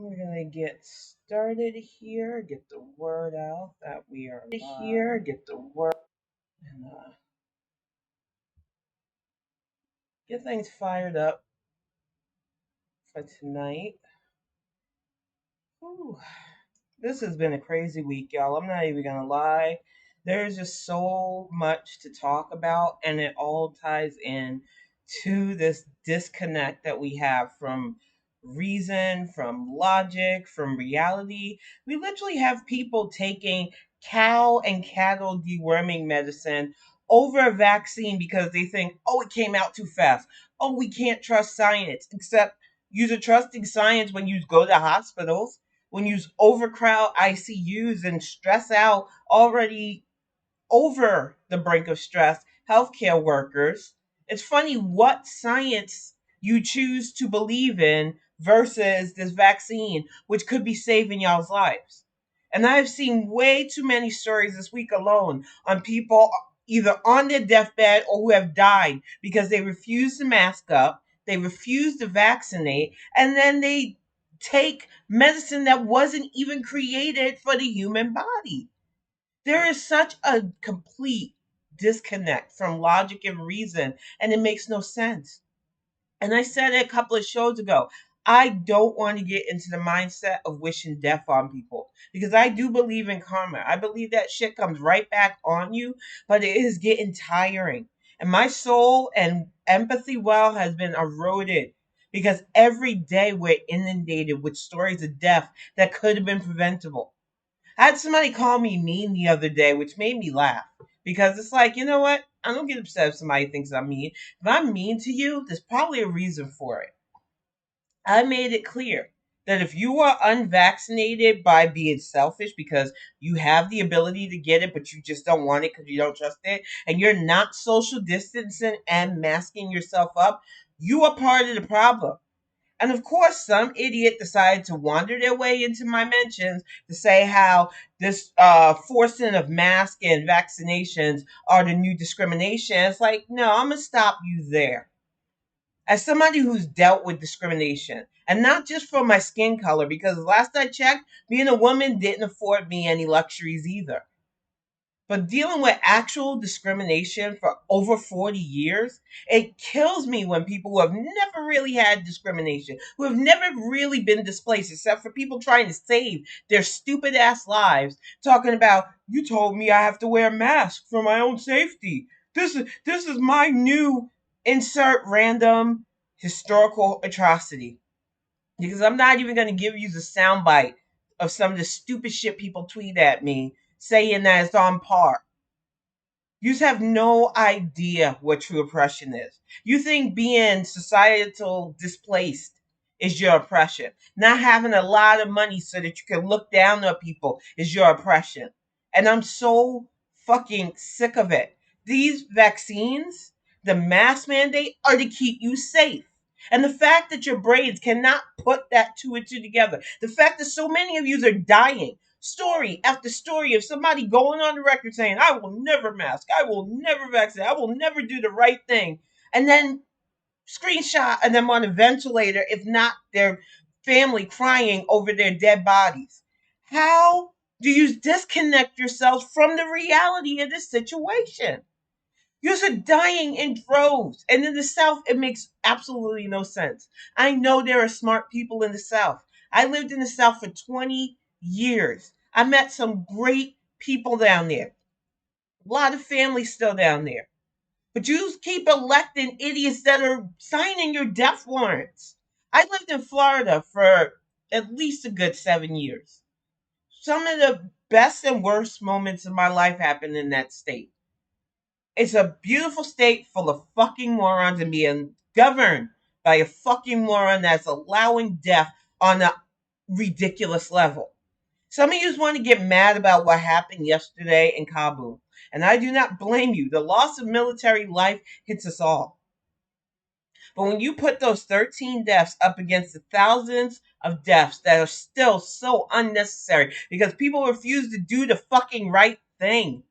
We're gonna get started here, get the word out that we are here, get the word and get things fired up for tonight. Whew. This has been a crazy week, y'all. I'm not even gonna lie. There's just so much to talk about, and it all ties in to this disconnect that we have from reason, from logic, from reality. We literally have people taking cow and cattle deworming medicine over a vaccine because they think, oh, it came out too fast. Oh, we can't trust science. Except you're trusting science when you go to hospitals, when you overcrowd ICUs and stress out already over the brink of stress healthcare workers. It's funny what science you choose to believe in versus this vaccine, which could be saving y'all's lives. And I've seen way too many stories this week alone on people either on their deathbed or who have died because they refuse to mask up, they refuse to vaccinate, and then they take medicine that wasn't even created for the human body. There is such a complete disconnect from logic and reason, and it makes no sense. And I said it a couple of shows ago. I don't want to get into the mindset of wishing death on people because I do believe in karma. I believe that shit comes right back on you, but it is getting tiring. And my soul and empathy well has been eroded because every day we're inundated with stories of death that could have been preventable. I had somebody call me mean the other day, which made me laugh because it's like, you know what? I don't get upset if somebody thinks I'm mean. If I'm mean to you, there's probably a reason for it. I made it clear that if you are unvaccinated by being selfish because you have the ability to get it, but you just don't want it because you don't trust it, and you're not social distancing and masking yourself up, you are part of the problem. And of course, some idiot decided to wander their way into my mentions to say how this forcing of masks and vaccinations are the new discrimination. It's like, no, I'm going to stop you there. As somebody who's dealt with discrimination, and not just for my skin color, because last I checked, being a woman didn't afford me any luxuries either. But dealing with actual discrimination for over 40 years, it kills me when people who have never really had discrimination, who have never really been displaced, except for people trying to save their stupid ass lives, talking about, you told me I have to wear a mask for my own safety. This is my new insert random historical atrocity. Because I'm not even going to give you the soundbite of some of the stupid shit people tweet at me saying that it's on par. You have no idea what true oppression is. You think being societal displaced is your oppression. Not having a lot of money so that you can look down on people is your oppression. And I'm so fucking sick of it. These vaccines, the mask mandate, are to keep you safe. And the fact that your brains cannot put that two and two together, the fact that so many of you are dying, story after story of somebody going on the record saying, I will never mask, I will never vaccinate, I will never do the right thing. And then screenshot of them on a ventilator, if not their family crying over their dead bodies. How do you disconnect yourselves from the reality of this situation? You're dying in droves. And in the South, it makes absolutely no sense. I know there are smart people in the South. I lived in the South for 20 years. I met some great people down there. A lot of families still down there. But you keep electing idiots that are signing your death warrants. I lived in Florida for at least a good 7 years. Some of the best and worst moments of my life happened in that state. It's a beautiful state full of fucking morons and being governed by a fucking moron that's allowing death on a ridiculous level. Some of you want to get mad about what happened yesterday in Kabul, and I do not blame you. The loss of military life hits us all. But when you put those 13 deaths up against the thousands of deaths that are still so unnecessary because people refuse to do the fucking right thing,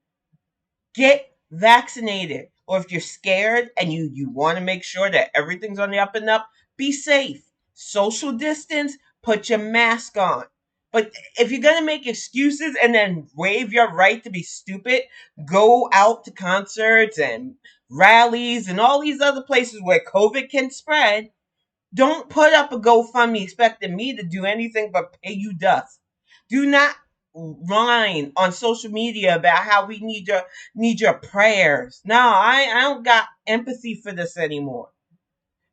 get vaccinated. Or if you're scared and you want to make sure that everything's on the up and up, be safe. Social distance, Put your mask on. But if you're going to make excuses and then waive your right to be stupid, go out to concerts and rallies and all these other places where COVID can spread. Don't put up a GoFundMe expecting me to do anything but pay you dust. Do not whine on social media about how we need your prayers. No, I don't got empathy for this anymore.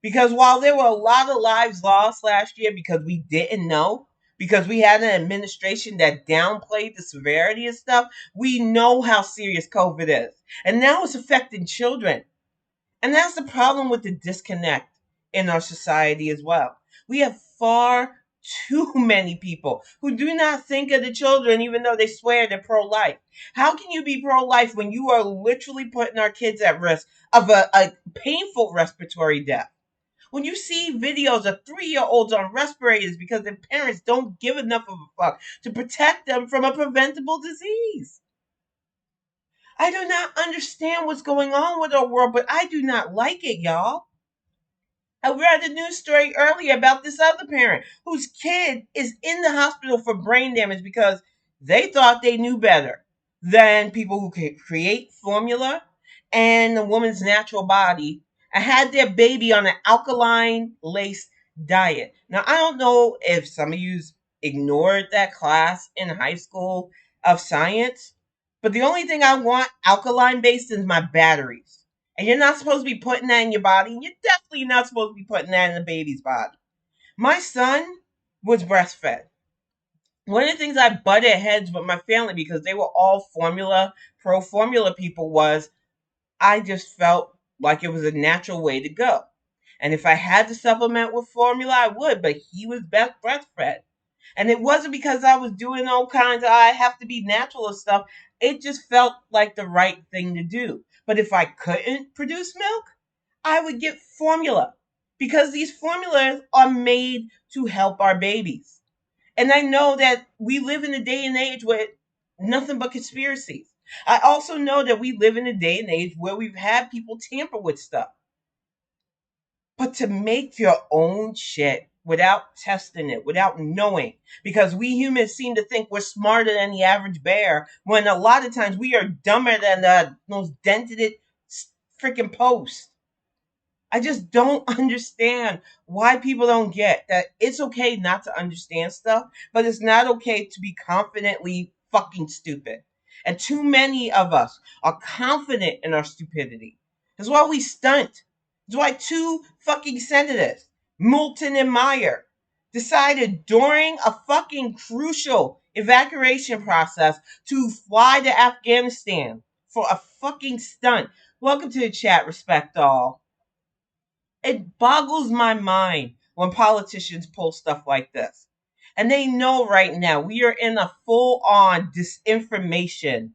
Because while there were a lot of lives lost last year because we didn't know, because we had an administration that downplayed the severity of stuff, we know how serious COVID is. And now it's affecting children. And that's the problem with the disconnect in our society as well. We have far too many people who do not think of the children even though they swear they're pro-life. How can you be pro-life when you are literally putting our kids at risk of a painful respiratory death? When you see videos of 3-year-olds on respirators because their parents don't give enough of a fuck to protect them from a preventable disease. I do not understand what's going on with our world, but I do not like it, y'all. I read a news story earlier about this other parent whose kid is in the hospital for brain damage because they thought they knew better than people who can create formula and the woman's natural body and had their baby on an alkaline laced diet. Now, I don't know if some of you ignored that class in high school of science, but the only thing I want alkaline based is my batteries. And you're not supposed to be putting that in your body. And you're definitely not supposed to be putting that in the baby's body. My son was breastfed. One of the things I butted heads with my family because they were all pro formula people was I just felt like it was a natural way to go. And if I had to supplement with formula, I would, but he was breastfed. And it wasn't because I was doing all kinds of, I have to be natural or stuff. It just felt like the right thing to do. But if I couldn't produce milk, I would get formula because these formulas are made to help our babies. And I know that we live in a day and age with nothing but conspiracies. I also know that we live in a day and age where we've had people tamper with stuff. But to make your own shit without testing it, without knowing, because we humans seem to think we're smarter than the average bear, when a lot of times we are dumber than the most dented freaking post. I just don't understand why people don't get that it's okay not to understand stuff, but it's not okay to be confidently fucking stupid. And too many of us are confident in our stupidity. That's why we stunt. That's why two fucking senators, Moulton and Meyer, decided during a fucking crucial evacuation process to fly to Afghanistan for a fucking stunt. Welcome to the chat, respect all. It boggles my mind when politicians pull stuff like this. And they know right now we are in a full on disinformation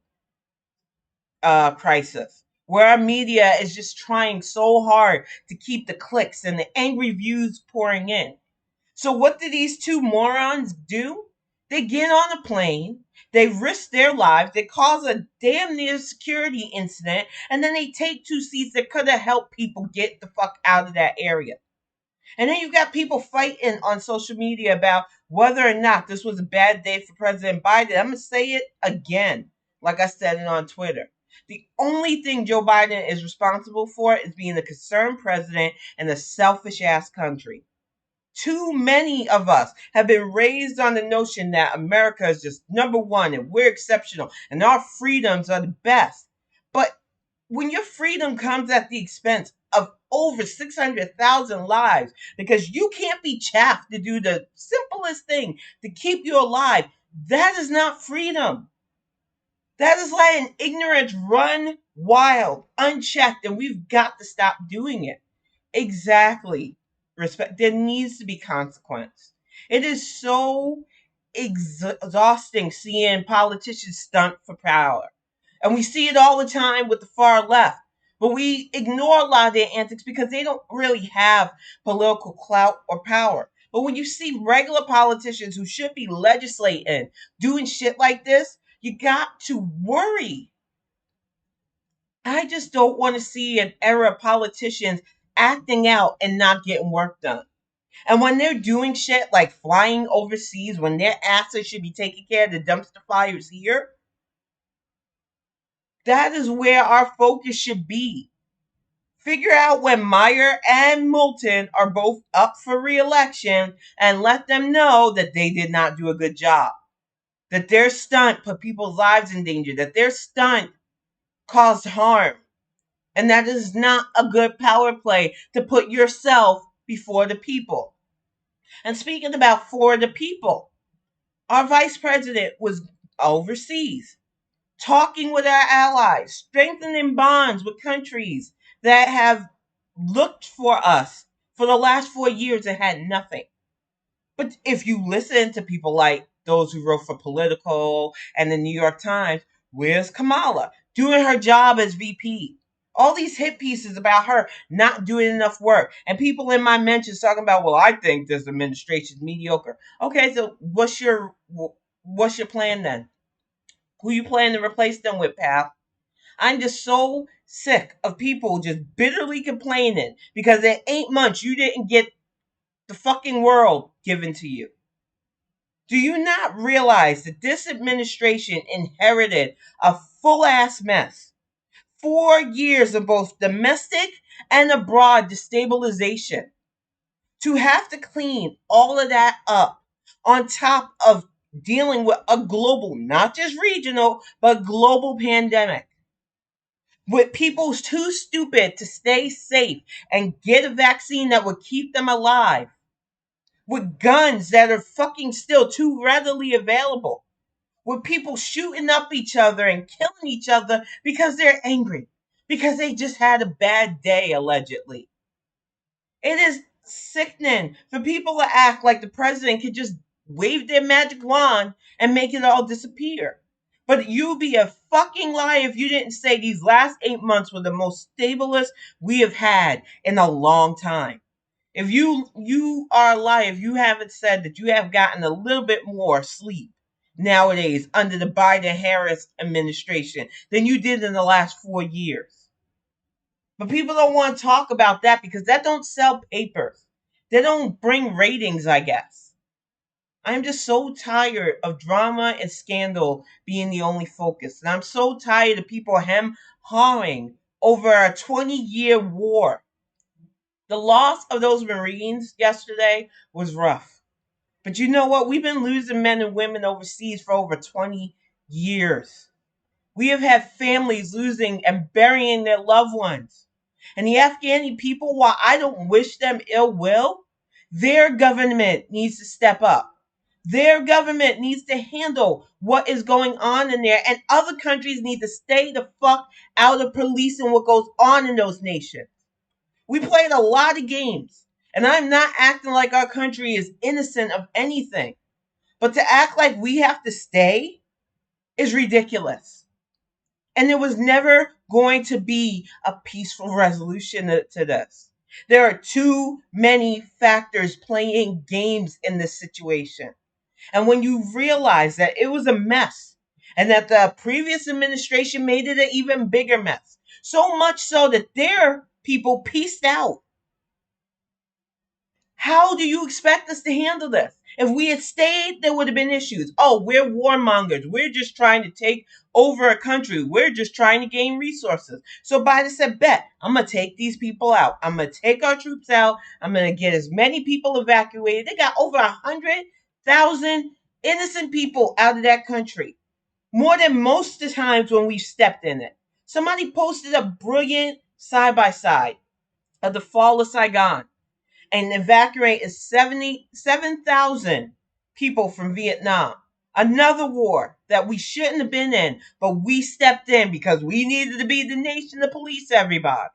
crisis where our media is just trying so hard to keep the clicks and the angry views pouring in. So, what do these two morons do? They get on a plane, they risk their lives, they cause a damn near security incident, and then they take two seats that could have helped people get the fuck out of that area. And then you've got people fighting on social media about whether or not this was a bad day for President Biden. I'm going to say it again, like I said it on Twitter. The only thing Joe Biden is responsible for is being a concerned president in a selfish ass country. Too many of us have been raised on the notion that America is just number one and we're exceptional and our freedoms are the best. But when your freedom comes at the expense of over 600,000 lives because you can't be chaffed to do the simplest thing to keep you alive, that is not freedom. That is letting ignorance run wild, unchecked, and we've got to stop doing it. Exactly. Respect. There needs to be consequence. It is so exhausting seeing politicians stunt for power. And we see it all the time with the far left. But we ignore a lot of their antics because they don't really have political clout or power. But when you see regular politicians who should be legislating doing shit like this, you got to worry. I just don't want to see an era of politicians acting out and not getting work done. And when they're doing shit like flying overseas, when their asses should be taking care of the dumpster fires here, that is where our focus should be. Figure out when Meyer and Moulton are both up for re-election and let them know that they did not do a good job. That their stunt put people's lives in danger. That their stunt caused harm. And that is not a good power play to put yourself before the people. And speaking about for the people, our vice president was overseas, talking with our allies, strengthening bonds with countries that have looked for us for the last 4 years and had nothing. But if you listen to people like those who wrote for Political and the New York Times, where's Kamala doing her job as VP? All these hit pieces about her not doing enough work, and people in my mentions talking about, well, I think this administration is mediocre. Okay, so what's your plan then? Who you plan to replace them with, pal? I'm just so sick of people just bitterly complaining because in 8 months you didn't get the fucking world given to you. Do you not realize that this administration inherited a full ass mess? 4 years of both domestic and abroad destabilization. To have to clean all of that up on top of dealing with a global, not just regional, but global pandemic. With people too stupid to stay safe and get a vaccine that would keep them alive. With guns that are fucking still too readily available. With people shooting up each other and killing each other because they're angry. Because they just had a bad day, allegedly. It is sickening for people to act like the president could just wave their magic wand and make it all disappear. But you'd be a fucking liar if you didn't say these last 8 months were the most stablest we have had in a long time. If you are a liar if you haven't said that you have gotten a little bit more sleep nowadays under the Biden Harris administration than you did in the last 4 years. But people don't want to talk about that because that don't sell papers. They don't bring ratings, I guess. I'm just so tired of drama and scandal being the only focus. And I'm so tired of people hawing over a 20-year war. The loss of those Marines yesterday was rough. But you know what? We've been losing men and women overseas for over 20 years. We have had families losing and burying their loved ones. And the Afghani people, while I don't wish them ill will, their government needs to step up. Their government needs to handle what is going on in there, and other countries need to stay the fuck out of policing what goes on in those nations. We played a lot of games, and I'm not acting like our country is innocent of anything. But to act like we have to stay is ridiculous. And there was never going to be a peaceful resolution to this. There are too many factors playing games in this situation. And when you realize that it was a mess and that the previous administration made it an even bigger mess, so much so that their people pieced out. How do you expect us to handle this? If we had stayed, there would have been issues. Oh, we're warmongers. We're just trying to take over a country. We're just trying to gain resources. So Biden said, bet, I'm going to take these people out. I'm going to take our troops out. I'm going to get as many people evacuated. They got over 100,000 innocent people out of that country. More than most of the times when we've stepped in it. Somebody posted a brilliant side-by-side of the fall of Saigon. And evacuated 77,000 people from Vietnam. Another war that we shouldn't have been in, but we stepped in because we needed to be the nation to police everybody.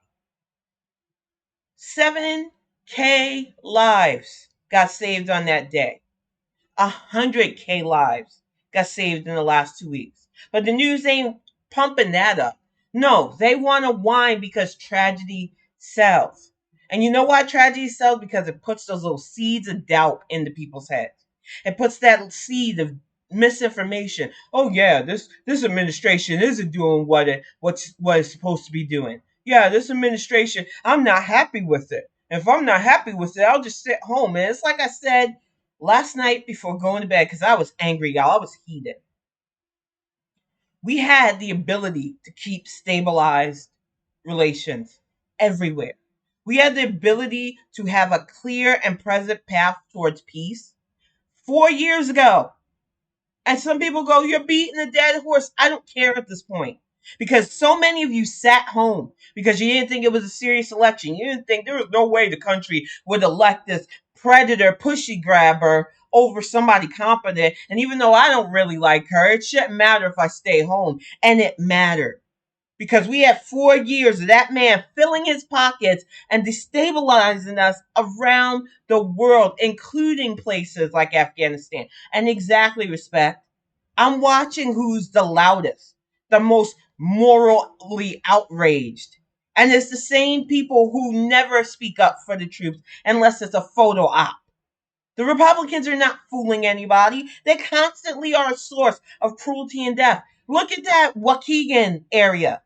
7K lives got saved on that day. 100K lives got saved in the last 2 weeks. But the news ain't pumping that up. No, they want to whine because tragedy sells. And you know why tragedy sells? Because it puts those little seeds of doubt into people's heads. It puts that seed of misinformation. Oh yeah, this administration isn't doing what it's supposed to be doing. Yeah, this administration, I'm not happy with it. If I'm not happy with it, I'll just sit home. And it's like I said last night before going to bed, because I was angry, y'all. I was heated. We had the ability to keep stabilized relations everywhere. We had the ability to have a clear and present path towards peace 4 years ago. And some people go, "You're beating a dead horse." I don't care at this point. Because so many of you sat home because you didn't think it was a serious election. You didn't think there was no way the country would elect this predator pushy grabber over somebody competent. And even though I don't really like her, it shouldn't matter if I stay home. And it mattered. Because we had 4 years of that man filling his pockets and destabilizing us around the world, including places like Afghanistan. And exactly, respect. I'm watching who's the loudest, the most morally outraged. And it's the same people who never speak up for the troops unless it's a photo op. The Republicans are not fooling anybody. They constantly are a source of cruelty and death. Look at that Waukegan area.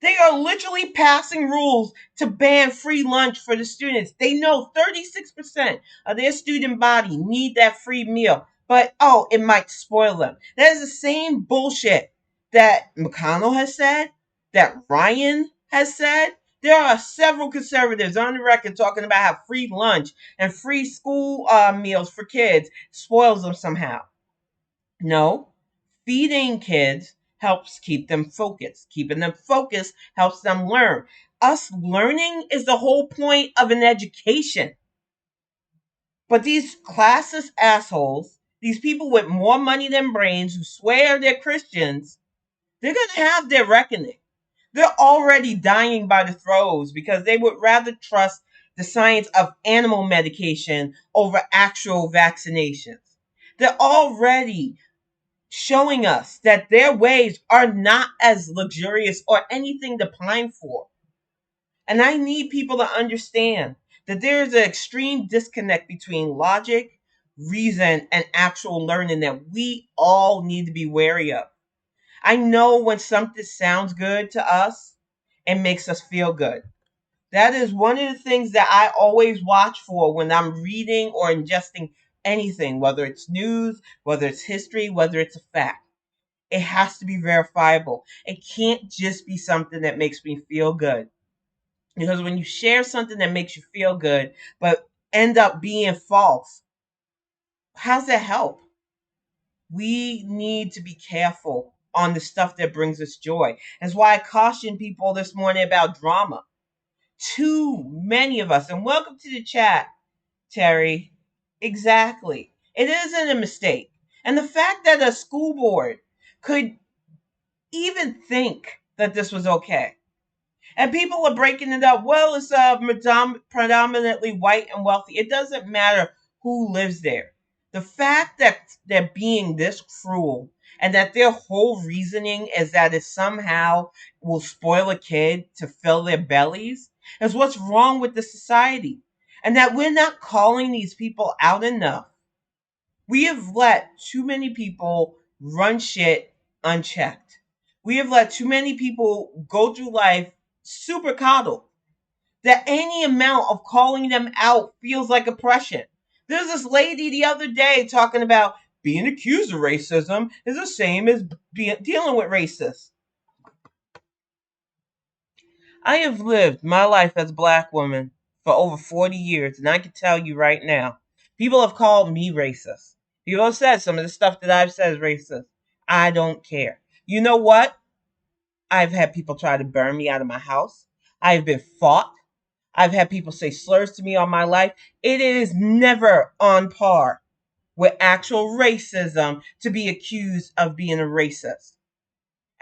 They are literally passing rules to ban free lunch for the students. They know 36% of their student body need that free meal, but oh, it might spoil them. That is the same bullshit that McConnell has said, that Ryan has said. There are several conservatives on the record talking about how free lunch and free school meals for kids spoils them somehow. No, feeding kids helps keep them focused. Keeping them focused helps them learn. Us learning is the whole point of an education. But these classist assholes, these people with more money than brains who swear they're Christians, they're going to have their reckoning. They're already dying by the throes because they would rather trust the science of animal medication over actual vaccinations. They're already showing us that their ways are not as luxurious or anything to pine for. And I need people to understand that there is an extreme disconnect between logic, reason, and actual learning that we all need to be wary of. I know when something sounds good to us, it makes us feel good. That is one of the things that I always watch for when I'm reading or ingesting anything, whether it's news, whether it's history, whether it's a fact. It has to be verifiable. It can't just be something that makes me feel good. Because when you share something that makes you feel good, but end up being false, how's that help? We need to be careful on the stuff that brings us joy. That's why I cautioned people this morning about drama. Too many of us, and welcome to the chat, Terry. Exactly. It isn't a mistake. And the fact that a school board could even think that this was okay. And people are breaking it up. Well, it's predominantly white and wealthy. It doesn't matter who lives there. The fact that they're being this cruel and that their whole reasoning is that it somehow will spoil a kid to fill their bellies is what's wrong with the society. And that we're not calling these people out enough. We have let too many people run shit unchecked. We have let too many people go through life super coddled. That any amount of calling them out feels like oppression. There's this lady the other day talking about being accused of racism is the same as dealing with racists. I have lived my life as a black woman for over 40 years, and I can tell you right now, people have called me racist. People have said some of the stuff that I've said is racist. I don't care. You know what? I've had people try to burn me out of my house. I've been fought. I've had people say slurs to me all my life. It is never on par with actual racism to be accused of being a racist.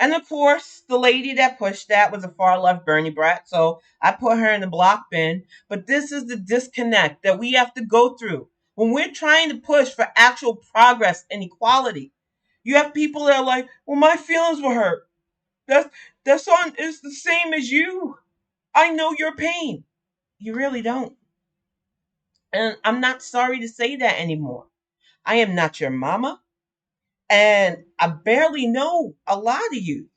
And of course, the lady that pushed that was a far left Bernie brat, so I put her in the block bin. But this is the disconnect that we have to go through when we're trying to push for actual progress and equality. You have people that are like, "Well, my feelings were hurt. That's that's on. It's the same as you. I know your pain. You really don't." And I'm not sorry to say that anymore. I am not your mama, and I barely know a lot of you.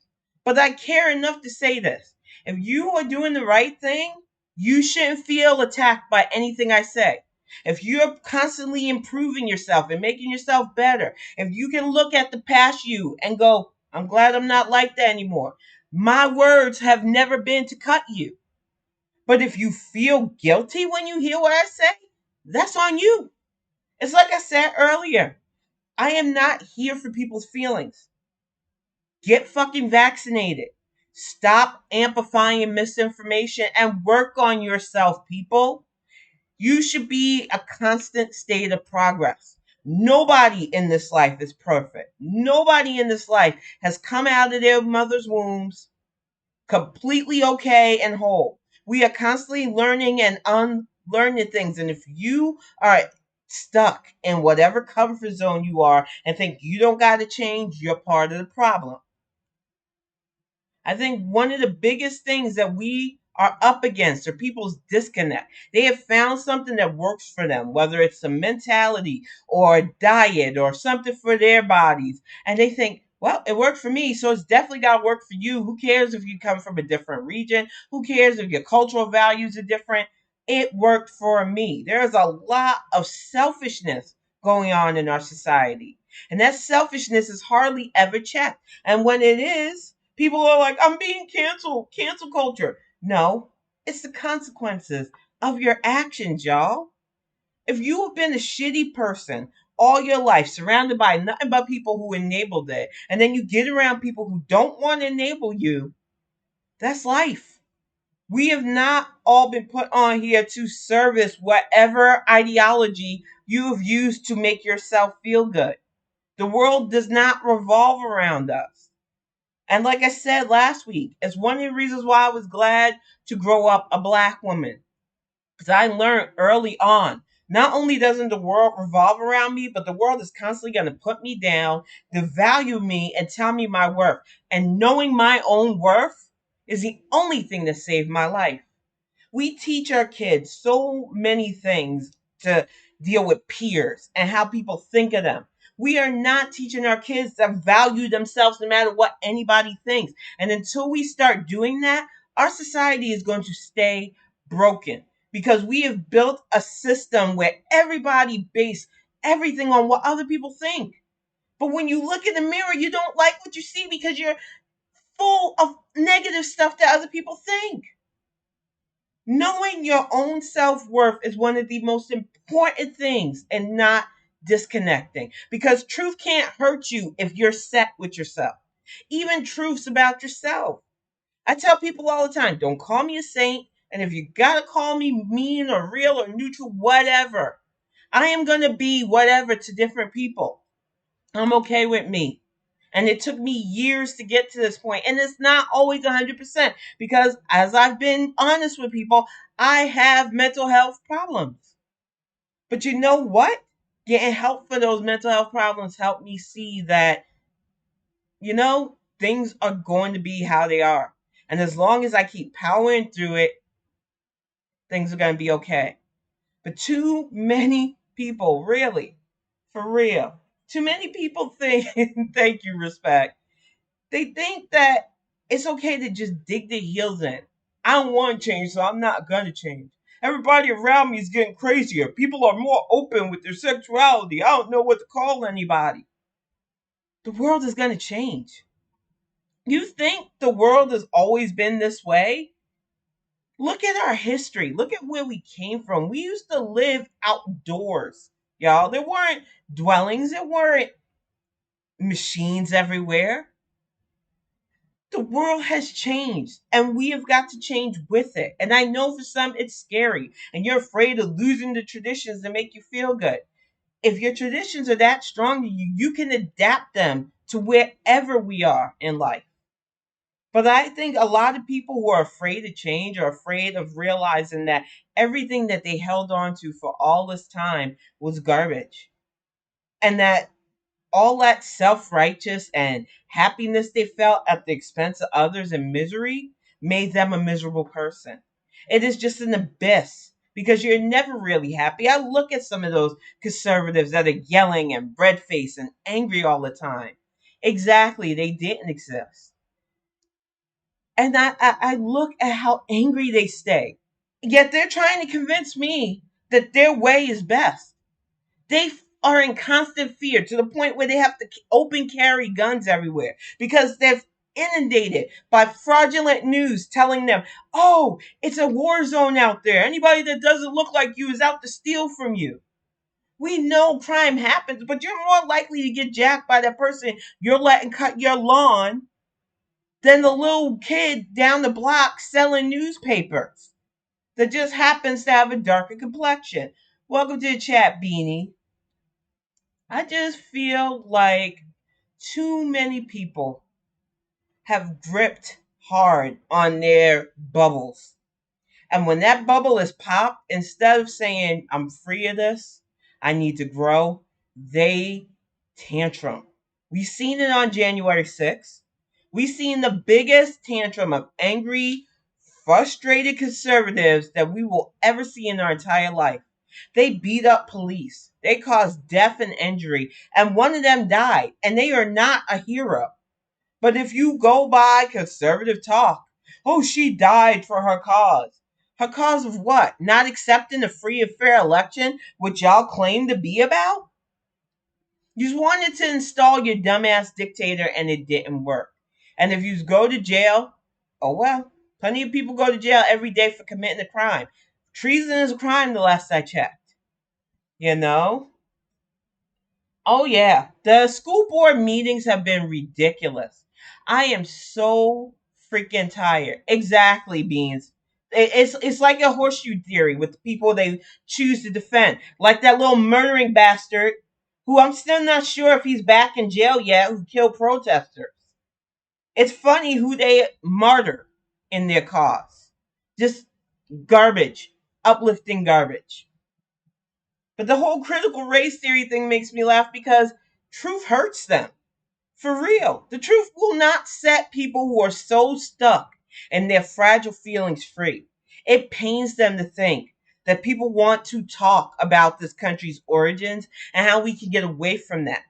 But I care enough to say this. If you are doing the right thing, You shouldn't feel attacked by anything I say. If you're constantly improving yourself and making yourself better, if you can look at the past you and go, I'm glad I'm not like that anymore. My words have never been to cut you. But if you feel guilty when you hear what I say, that's on you. It's like I said earlier. I am not here for people's feelings. Get fucking vaccinated. Stop amplifying misinformation and work on yourself, people. You should be a constant state of progress. Nobody in this life is perfect. Nobody in this life has come out of their mother's wombs completely okay and whole. We are constantly learning and unlearning things. And if you are stuck in whatever comfort zone you are and think you don't got to change, you're part of the problem. I think one of the biggest things that we are up against are people's disconnect. They have found something that works for them, whether it's a mentality or a diet or something for their bodies. And they think, well, it worked for me, so it's definitely got to work for you. Who cares if you come from a different region? Who cares if your cultural values are different? It worked for me. There's a lot of selfishness going on in our society. And that selfishness is hardly ever checked. And when it is, people are like, I'm being canceled, cancel culture. No, it's the consequences of your actions, y'all. If you have been a shitty person all your life, surrounded by nothing but people who enabled it, and then you get around people who don't want to enable you, that's life. We have not all been put on here to service whatever ideology you have used to make yourself feel good. The world does not revolve around us. And like I said last week, it's one of the reasons why I was glad to grow up a black woman. Because I learned early on, not only doesn't the world revolve around me, but the world is constantly going to put me down, devalue me, and tell me my worth. And knowing my own worth is the only thing that saved my life. We teach our kids so many things to deal with peers and how people think of them. We are not teaching our kids to value themselves no matter what anybody thinks. And until we start doing that, our society is going to stay broken because we have built a system where everybody base everything on what other people think. But when you look in the mirror, you don't like what you see because you're full of negative stuff that other people think. Knowing your own self worth is one of the most important things and not disconnecting because truth can't hurt you if you're set with yourself. Even truths about yourself. I tell people all the time, don't call me a saint. And if you gotta call me mean or real or neutral, whatever, I am gonna be whatever to different people. I'm okay with me. And it took me years to get to this point. And it's not always 100% because, as I've been honest with people, I have mental health problems. But you know what? Getting help for those mental health problems helped me see that, things are going to be how they are. And as long as I keep powering through it, things are going to be okay. But too many people, really, for real, too many people think, thank you, respect. They think that it's okay to just dig their heels in. I don't want to change, so I'm not going to change. Everybody around me is getting crazier. People are more open with their sexuality. I don't know what to call anybody. The world is going to change. You think the world has always been this way? Look at our history. Look at where we came from. We used to live outdoors, y'all. There weren't dwellings, there weren't machines everywhere. The world has changed and we have got to change with it. And I know for some it's scary and you're afraid of losing the traditions that make you feel good. If your traditions are that strong to you, you can adapt them to wherever we are in life. But I think a lot of people who are afraid to change are afraid of realizing that everything that they held on to for all this time was garbage. And that all that self-righteous and happiness they felt at the expense of others and misery made them a miserable person. It is just an abyss because you're never really happy. I look at some of those conservatives that are yelling and red-faced and angry all the time. Exactly, they didn't exist. And I look at how angry they stay. Yet they're trying to convince me that their way is best. They are in constant fear to the point where they have to open carry guns everywhere because they're inundated by fraudulent news telling them, oh, it's a war zone out there. Anybody that doesn't look like you is out to steal from you. We know crime happens, but you're more likely to get jacked by that person you're letting cut your lawn than the little kid down the block selling newspapers that just happens to have a darker complexion. Welcome to the chat, Beanie. I just feel like too many people have gripped hard on their bubbles. And when that bubble is popped, instead of saying, I'm free of this, I need to grow, they tantrum. We've seen it on January 6th. We've seen the biggest tantrum of angry, frustrated conservatives that we will ever see in our entire life. They beat up police. They caused death and injury, and one of them died, and they are not a hero. But if you go by conservative talk, oh, she died for her cause. Her cause of what? Not accepting a free and fair election, which y'all claim to be about? You just wanted to install your dumbass dictator and it didn't work. And if you go to jail, oh well. Plenty of people go to jail every day for committing a crime. Treason is a crime the last I checked. You know? Oh yeah. The school board meetings have been ridiculous. I am so freaking tired. Exactly, Beans. It's like a horseshoe theory with the people they choose to defend. Like that little murdering bastard who I'm still not sure if he's back in jail yet, who killed protesters. It's funny who they martyr in their cause. Just garbage. Uplifting garbage. But the whole critical race theory thing makes me laugh because truth hurts them. For real. The truth will not set people who are so stuck in their fragile feelings free. It pains them to think that people want to talk about this country's origins and how we can get away from that.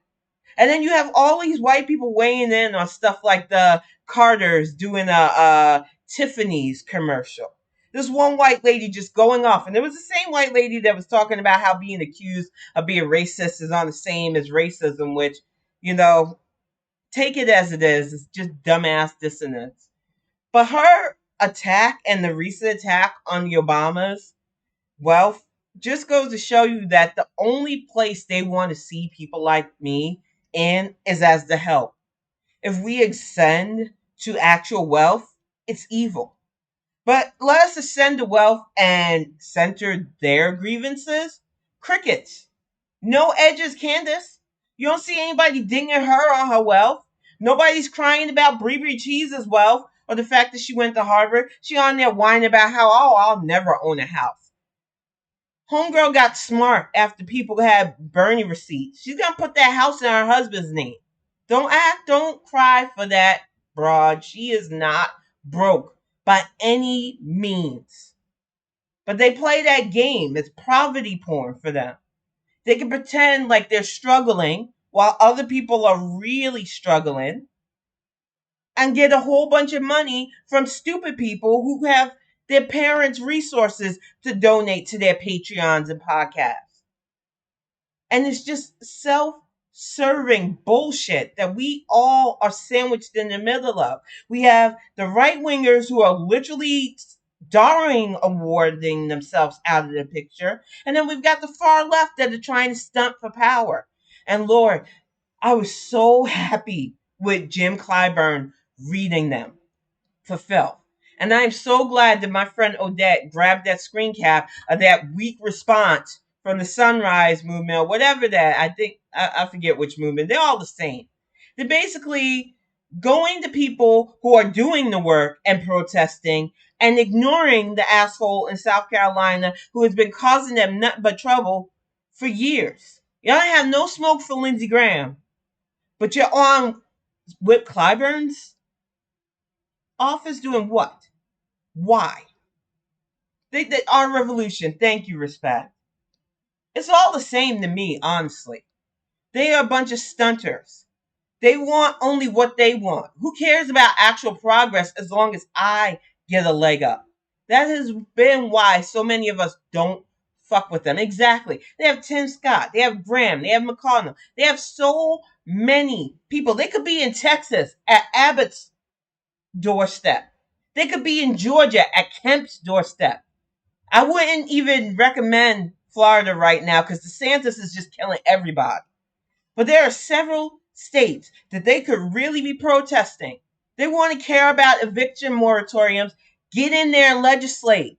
And then you have all these white people weighing in on stuff like the Carters doing a Tiffany's commercial. This one white lady just going off, and it was the same white lady that was talking about how being accused of being racist is on the same as racism, which, you know, take it as it is. It's just dumbass dissonance. But her attack and the recent attack on the Obamas, well, just goes to show you that the only place they want to see people like me in is as the help. If we ascend to actual wealth, it's evil. But let us ascend to wealth and center their grievances. Crickets. No edges, Candace. You don't see anybody dinging her on her wealth. Nobody's crying about Brie Cheese's wealth or the fact that she went to Harvard. She on there whining about how, oh, I'll never own a house. Homegirl got smart after people had Bernie receipts. She's gonna put that house in her husband's name. Don't cry for that broad. She is not broke by any means. But they play that game. It's poverty porn for them. They can pretend like they're struggling while other people are really struggling and get a whole bunch of money from stupid people who have their parents' resources to donate to their Patreons and podcasts. And it's just self-serving bullshit that we all are sandwiched in the middle of. We have the right-wingers who are literally darring awarding themselves out of the picture. And then we've got the far left that are trying to stunt for power. And Lord, I was so happy with Jim Clyburn reading them for filth. And I'm so glad that my friend Odette grabbed that screen cap of that weak response from the Sunrise Movement or whatever that, I forget which movement. They're all the same. They're basically going to people who are doing the work and protesting and ignoring the asshole in South Carolina who has been causing them nothing but trouble for years. Y'all have no smoke for Lindsey Graham, but you're on Whip Clyburn's office doing what? Why? Our revolution. Thank you, respect. It's all the same to me, honestly. They are a bunch of stunters. They want only what they want. Who cares about actual progress as long as I get a leg up? That has been why so many of us don't fuck with them. Exactly. They have Tim Scott, they have Graham, they have McConnell, they have so many people. They could be in Texas at Abbott's doorstep. They could be in Georgia at Kemp's doorstep. I wouldn't even recommend Florida right now because DeSantis is just killing everybody. But there are several states that they could really be protesting. They want to care about eviction moratoriums. Get in there and legislate.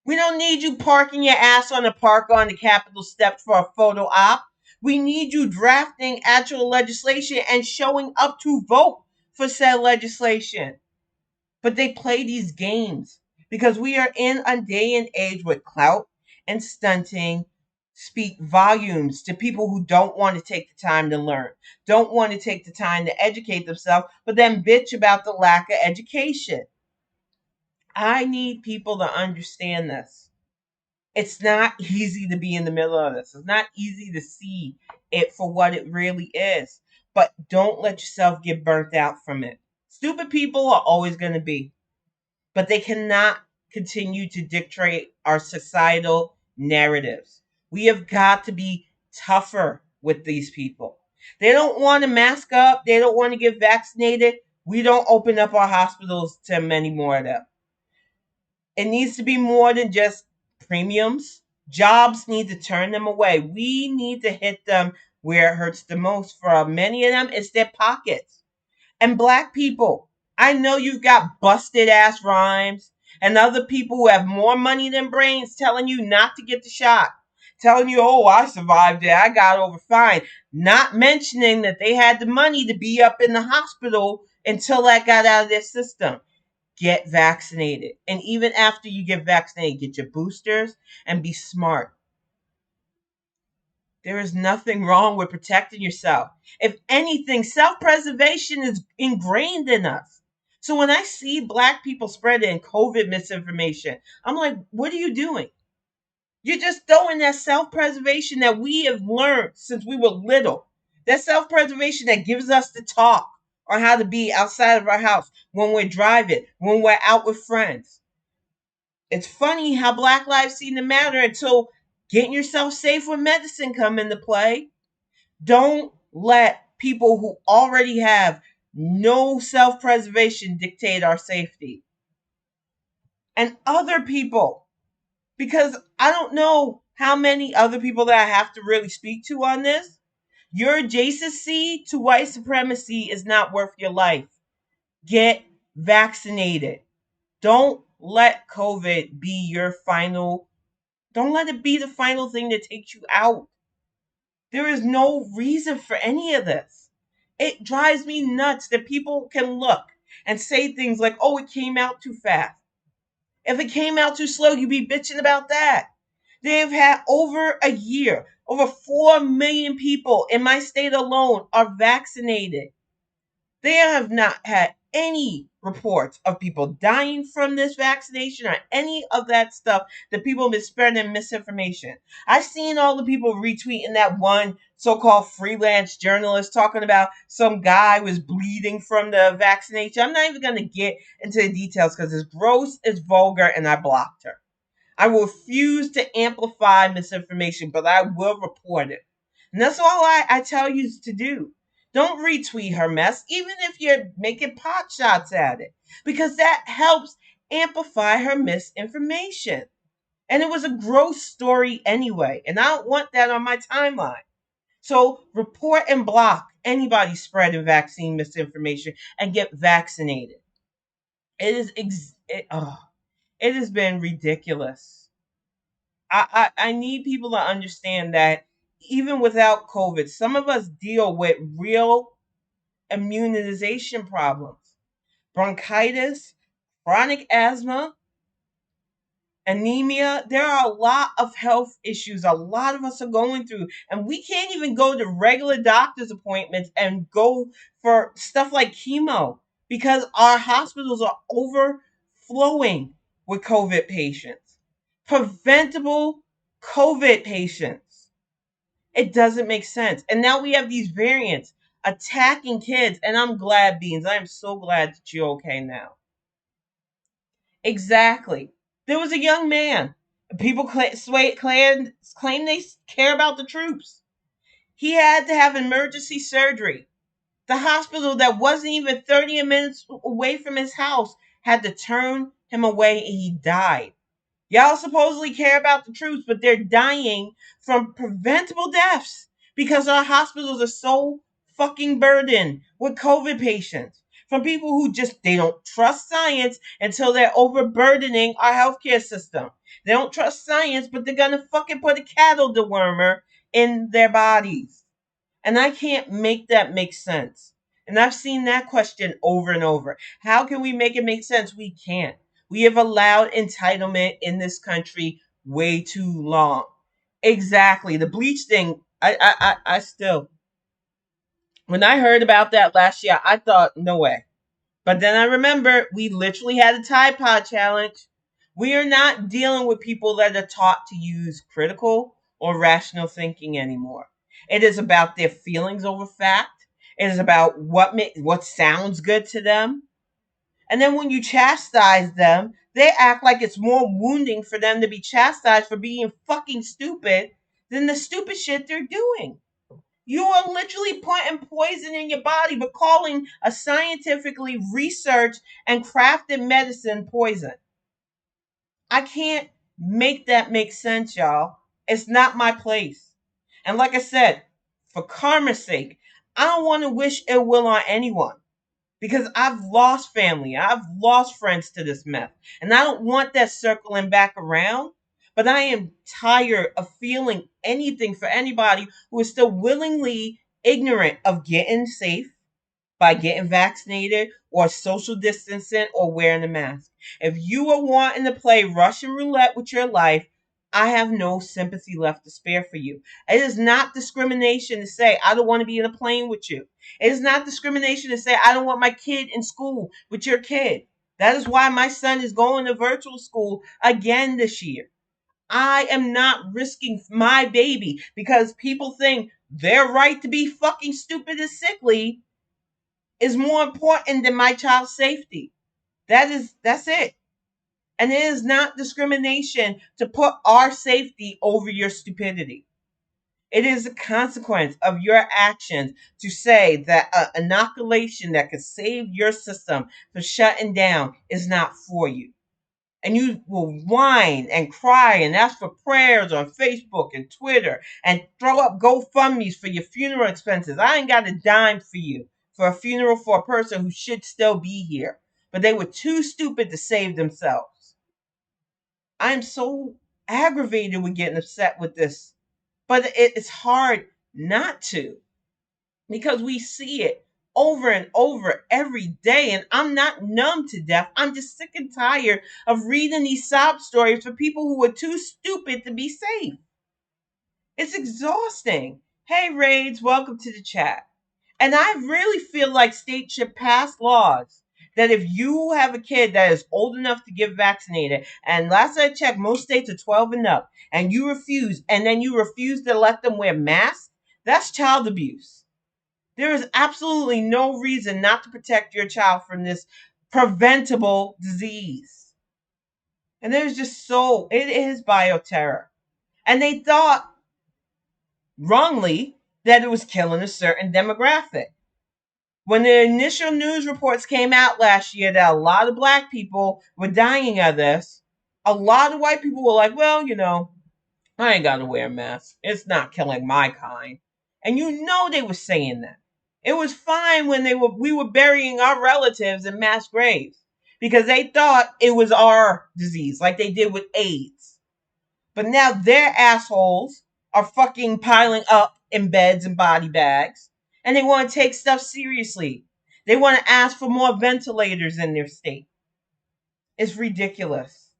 We don't need you parking your ass on the park on the Capitol steps for a photo op. We need you drafting actual legislation and showing up to vote for said legislation. But they play these games because we are in a day and age where clout and stunting speak volumes to people who don't want to take the time to learn, don't want to take the time to educate themselves, but then bitch about the lack of education. I need people to understand this. It's not easy to be in the middle of this. It's not easy to see it for what it really is. But don't let yourself get burnt out from it. Stupid people are always going to be, but they cannot continue to dictate our societal narratives. We have got to be tougher with these people. They don't want to mask up, they don't want to get vaccinated. We don't open up our hospitals to many more of them. It needs to be more than just premiums. Jobs need to turn them away. We need to hit them where it hurts the most. For many of them, it's their pockets. And black people, I know you've got busted ass rhymes and other people who have more money than brains telling you not to get the shot. Telling you, oh, I survived it. I got over fine. Not mentioning that they had the money to be up in the hospital until that got out of their system. Get vaccinated. And even after you get vaccinated, get your boosters and be smart. There is nothing wrong with protecting yourself. If anything, self-preservation is ingrained in us. So when I see black people spreading COVID misinformation, I'm like, what are you doing? You're just throwing that self-preservation that we have learned since we were little. That self-preservation that gives us the talk on how to be outside of our house, when we're driving, when we're out with friends. It's funny how Black lives seem to matter until getting yourself safe with medicine come into play. Don't let people who already have no self-preservation dictate our safety. And other people, because I don't know how many other people that I have to really speak to on this. Your adjacency to white supremacy is not worth your life. Get vaccinated. Don't let COVID be your final, don't let it be the final thing that takes you out. There is no reason for any of this. It drives me nuts that people can look and say things like, oh, it came out too fast. If it came out too slow, you'd be bitching about that. They've had over a year, over 4 million people in my state alone are vaccinated. They have not had any reports of people dying from this vaccination or any of that stuff that people have been spreading misinformation. I've seen all the people retweeting that one so-called freelance journalist talking about some guy was bleeding from the vaccination. I'm not even going to get into the details because it's gross, it's vulgar, and I blocked her. I refuse to amplify misinformation, but I will report it. And that's all I tell you to do. Don't retweet her mess, even if you're making pot shots at it, because that helps amplify her misinformation. And it was a gross story anyway, and I don't want that on my timeline. So report and block anybody spreading vaccine misinformation and get vaccinated. It has been ridiculous. I need people to understand that even without COVID, some of us deal with real immunization problems, bronchitis, chronic asthma, anemia. There are a lot of health issues a lot of us are going through, and we can't even go to regular doctor's appointments and go for stuff like chemo because our hospitals are overflowing with COVID patients, preventable COVID patients. It doesn't make sense. And now we have these variants attacking kids. And I'm glad, Beans. I am so glad that you're okay now. Exactly. There was a young man. People claim they care about the troops. He had to have emergency surgery. The hospital that wasn't even 30 minutes away from his house had to turn him away and he died. Y'all supposedly care about the troops, but they're dying from preventable deaths because our hospitals are so fucking burdened with COVID patients. From people who just, they don't trust science until they're overburdening our healthcare system. They don't trust science, but they're gonna fucking put a cattle dewormer in their bodies. And I can't make that make sense. And I've seen that question over and over. How can we make it make sense? We can't. We have allowed entitlement in this country way too long. Exactly. The bleach thing, I still, when I heard about that last year, I thought, no way. But then I remember we literally had a Tide Pod challenge. We are not dealing with people that are taught to use critical or rational thinking anymore. It is about their feelings over fact. It is about what sounds good to them. And then when you chastise them, they act like it's more wounding for them to be chastised for being fucking stupid than the stupid shit they're doing. You are literally putting poison in your body, but calling a scientifically researched and crafted medicine poison. I can't make that make sense, y'all. It's not my place. And like I said, for karma's sake, I don't want to wish ill will on anyone because I've lost family. I've lost friends to this meth. And I don't want that circling back around. But I am tired of feeling anything for anybody who is still willingly ignorant of getting safe by getting vaccinated or social distancing or wearing a mask. If you are wanting to play Russian roulette with your life, I have no sympathy left to spare for you. It is not discrimination to say, I don't want to be in a plane with you. It is not discrimination to say, I don't want my kid in school with your kid. That is why my son is going to virtual school again this year. I am not risking my baby because people think their right to be fucking stupid and sickly is more important than my child's safety. That's it. And it is not discrimination to put our safety over your stupidity. It is a consequence of your actions to say that an inoculation that could save your system from shutting down is not for you. And you will whine and cry and ask for prayers on Facebook and Twitter and throw up GoFundMe's for your funeral expenses. I ain't got a dime for you for a funeral for a person who should still be here, but they were too stupid to save themselves. I am so aggravated with getting upset with this, but it's hard not to because we see it over and over every day. And I'm not numb to death. I'm just sick and tired of reading these sob stories for people who were too stupid to be safe. It's exhausting. Hey, Raids, welcome to the chat. And I really feel like states should pass laws that if you have a kid that is old enough to get vaccinated, and last I checked, most states are 12 and up, and you refuse, and then you refuse to let them wear masks, that's child abuse. There is absolutely no reason not to protect your child from this preventable disease. And there's just it is bioterror. And they thought wrongly that it was killing a certain demographic. When the initial news reports came out last year that a lot of black people were dying of this, a lot of white people were like, well, I ain't got to wear a mask. It's not killing my kind. And they were saying that. It was fine when we were burying our relatives in mass graves because they thought it was our disease, like they did with AIDS. But now their assholes are fucking piling up in beds and body bags, and they want to take stuff seriously. They want to ask for more ventilators in their state. It's ridiculous.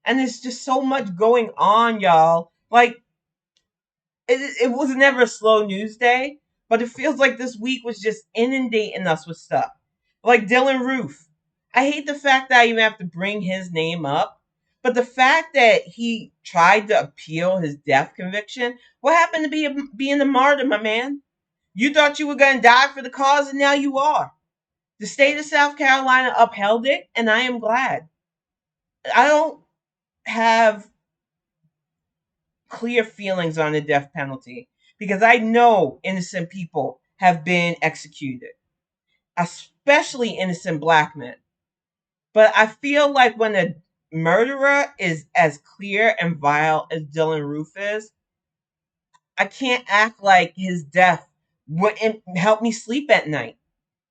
And there's just so much going on, y'all. Like, it was never a slow news day, but it feels like this week was just inundating us with stuff. Like Dylan Roof. I hate the fact that I even have to bring his name up, but the fact that he tried to appeal his death conviction, what happened to being the martyr, my man? You thought you were going to die for the cause, and now you are. The state of South Carolina upheld it, and I am glad. I don't have clear feelings on the death penalty because I know innocent people have been executed, especially innocent black men. But I feel like when a murderer is as clear and vile as Dylan Roof is, I can't act like his death wouldn't help me sleep at night.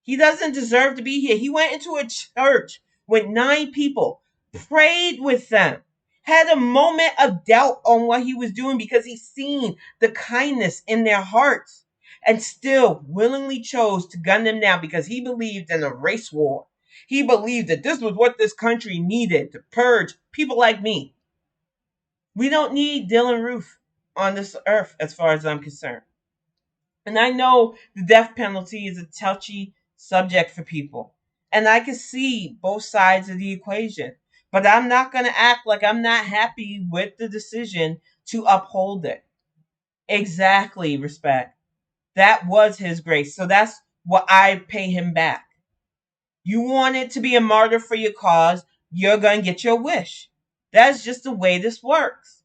He doesn't deserve to be here. He went into a church with 9 people, prayed with them, had a moment of doubt on what he was doing because he seen the kindness in their hearts, and still willingly chose to gun them down because he believed in a race war. He believed that this was what this country needed to purge people like me. We don't need Dylan Roof on this earth, as far as I'm concerned. And I know the death penalty is a touchy subject for people. And I can see both sides of the equation. But I'm not going to act like I'm not happy with the decision to uphold it. Exactly, respect. That was his grace. So that's what I pay him back. You wanted to be a martyr for your cause, you're going to get your wish. That's just the way this works.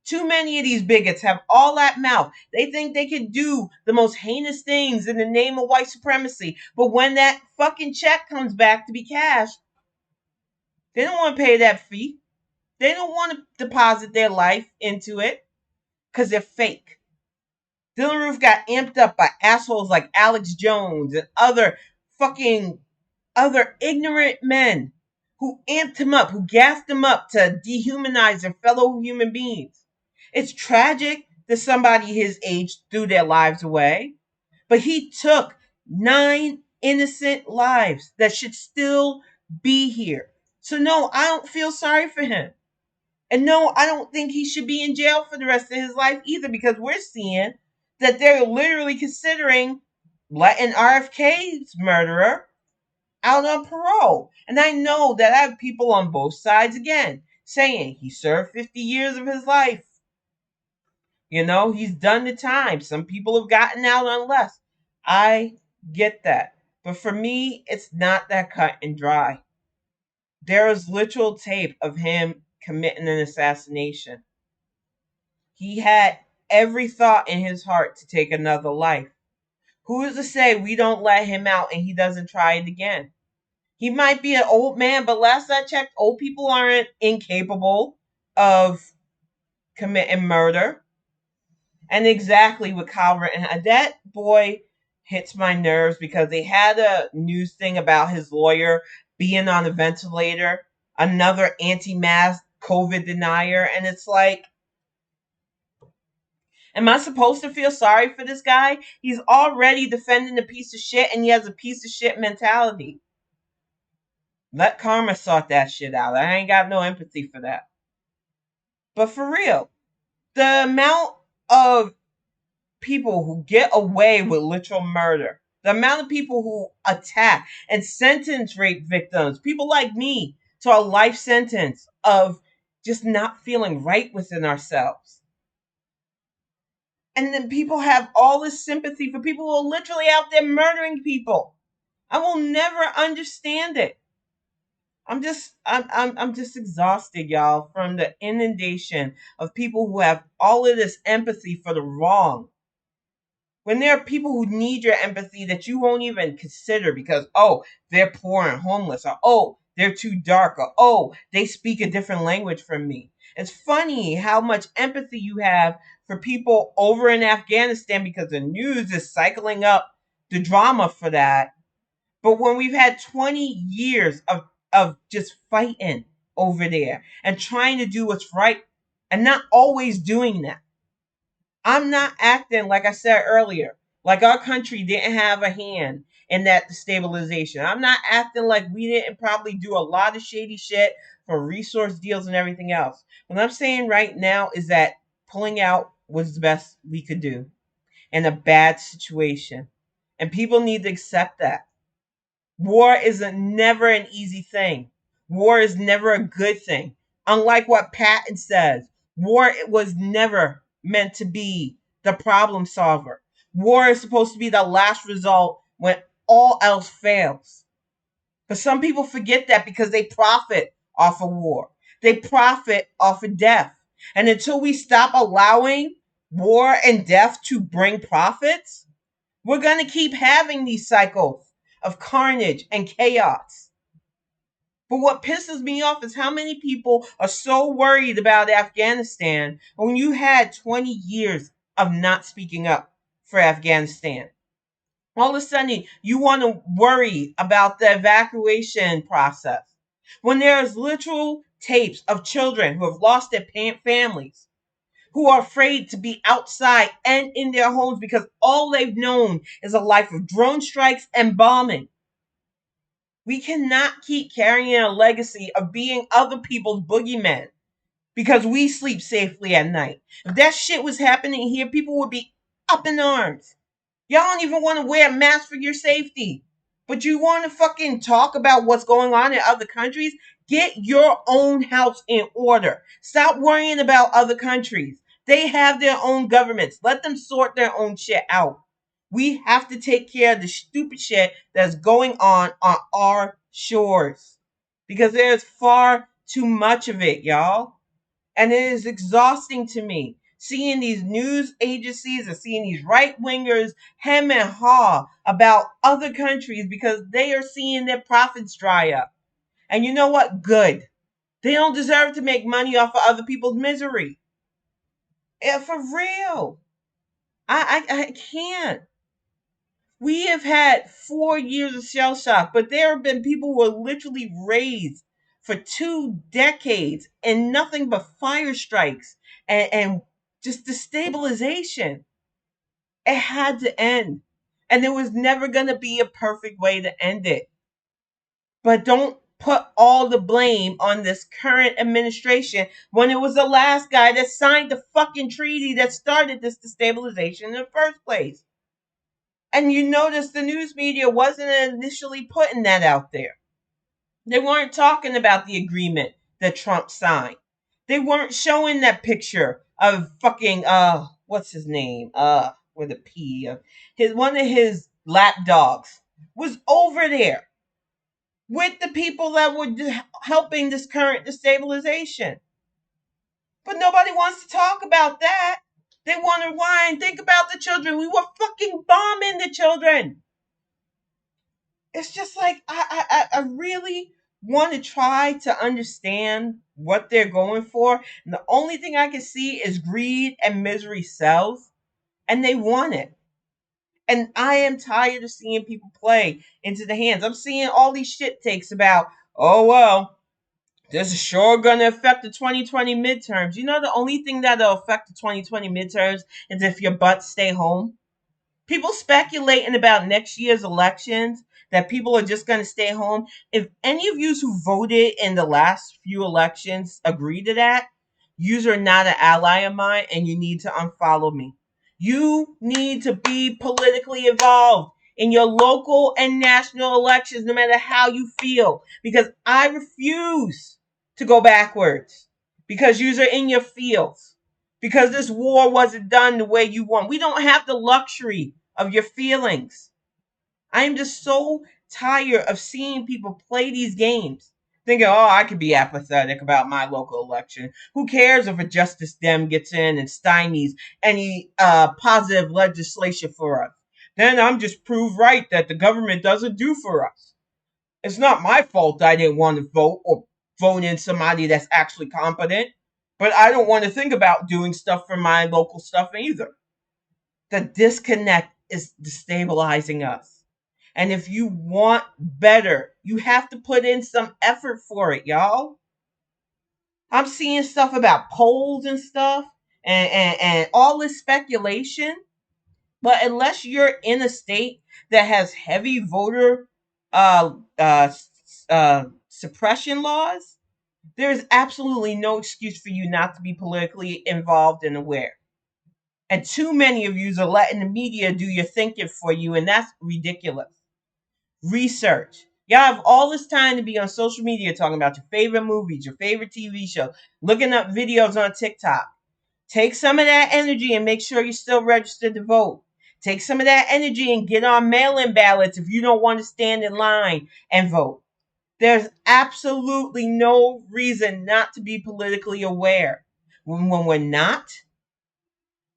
Too many of these bigots have all that mouth. They think they can do the most heinous things in the name of white supremacy. But when that fucking check comes back to be cashed, they don't want to pay that fee. They don't want to deposit their life into it because they're fake. Dylan Roof got amped up by assholes like Alex Jones and other ignorant men who amped him up, who gassed him up to dehumanize their fellow human beings. It's tragic that somebody his age threw their lives away, but he took 9 innocent lives that should still be here. So, no, I don't feel sorry for him. And no, I don't think he should be in jail for the rest of his life either, because we're seeing that they're literally considering letting RFK's murderer out on parole. And I know that I have people on both sides again saying he served 50 years of his life. He's done the time. Some people have gotten out on less. I get that. But for me, it's not that cut and dry. There is literal tape of him committing an assassination. He had every thought in his heart to take another life. Who is to say we don't let him out and he doesn't try it again? He might be an old man, but last I checked, old people aren't incapable of committing murder. And exactly with Calvert, and that boy hits my nerves because they had a news thing about his lawyer being on a ventilator, another anti-mask COVID denier, and it's like, am I supposed to feel sorry for this guy? He's already defending a piece of shit, and he has a piece of shit mentality. Let karma sort that shit out. I ain't got no empathy for that. But for real, the amount of people who get away with literal murder, the amount of people who attack and sentence rape victims, people like me, to a life sentence of just not feeling right within ourselves. And then people have all this sympathy for people who are literally out there murdering people. I will never understand it. I'm just exhausted, y'all, from the inundation of people who have all of this empathy for the wrong. When there are people who need your empathy that you won't even consider because, oh, they're poor and homeless, or oh, they're too dark, or oh, they speak a different language from me. It's funny how much empathy you have for people over in Afghanistan because the news is cycling up the drama for that. But when we've had 20 years of just fighting over there and trying to do what's right and not always doing that. I'm not acting, like I said earlier, like our country didn't have a hand in that destabilization. I'm not acting like we didn't probably do a lot of shady shit for resource deals and everything else. What I'm saying right now is that pulling out was the best we could do in a bad situation. And people need to accept that. War is never an easy thing. War is never a good thing. Unlike what Patton says, war was never meant to be the problem solver. War is supposed to be the last result when all else fails. But some people forget that because they profit off of war. They profit off of death. And until we stop allowing war and death to bring profits, we're going to keep having these cycles of carnage and chaos. But what pisses me off is how many people are so worried about Afghanistan when you had 20 years of not speaking up for Afghanistan. All of a sudden, you want to worry about the evacuation process when there's literal tapes of children who have lost their families, who are afraid to be outside and in their homes because all they've known is a life of drone strikes and bombing. We cannot keep carrying a legacy of being other people's boogeymen because we sleep safely at night. If that shit was happening here, people would be up in arms. Y'all don't even want to wear a mask for your safety. But you want to fucking talk about what's going on in other countries? Get your own house in order. Stop worrying about other countries. They have their own governments. Let them sort their own shit out. We have to take care of the stupid shit that's going on our shores. Because there's far too much of it, y'all. And it is exhausting to me seeing these news agencies and seeing these right wingers hem and haw about other countries because they are seeing their profits dry up. And you know what? Good. They don't deserve to make money off of other people's misery. Yeah, for real. I can't. We have had 4 years of shell shock, but there have been people who were literally raised for 2 decades and nothing but fire strikes and just destabilization. It had to end. And there was never going to be a perfect way to end it. But don't put all the blame on this current administration when it was the last guy that signed the fucking treaty that started this destabilization in the first place. And you notice the news media wasn't initially putting that out there. They weren't talking about the agreement that Trump signed. They weren't showing that picture of fucking what's his name? With a P. His one of his lap dogs was over there with the people that were helping this current destabilization. But nobody wants to talk about that. They want to whine. Think about the children. We were fucking bombing the children. It's just like I really want to try to understand what they're going for. And the only thing I can see is greed and misery sells. And they want it. And I am tired of seeing people play into the hands. I'm seeing all these shit takes about, oh, well, this is sure going to affect the 2020 midterms. You know, the only thing that'll affect the 2020 midterms is if your butts stay home. People speculating about next year's elections that people are just going to stay home. If any of you who voted in the last few elections agree to that, you are not an ally of mine and you need to unfollow me. You need to be politically involved in your local and national elections, no matter how you feel, because I refuse to go backwards because you are in your fields, because this war wasn't done the way you want. We don't have the luxury of your feelings. I am just so tired of seeing people play these games, thinking, oh, I could be apathetic about my local election. Who cares if a Justice Dem gets in and stymies any positive legislation for us? Then I'm just proved right that the government doesn't do for us. It's not my fault I didn't want to vote or vote in somebody that's actually competent, but I don't want to think about doing stuff for my local stuff either. The disconnect is destabilizing us. And if you want better, you have to put in some effort for it, y'all. I'm seeing stuff about polls and stuff and all this speculation. But unless you're in a state that has heavy voter uh, uh, suppression laws, there is absolutely no excuse for you not to be politically involved and aware. And too many of you are letting the media do your thinking for you, and that's ridiculous. Research. Y'all have all this time to be on social media talking about your favorite movies, your favorite TV show, looking up videos on TikTok. Take some of that energy and make sure you're still registered to vote. Take some of that energy and get on mail-in ballots if you don't want to stand in line and vote. There's absolutely no reason not to be politically aware. When we're not,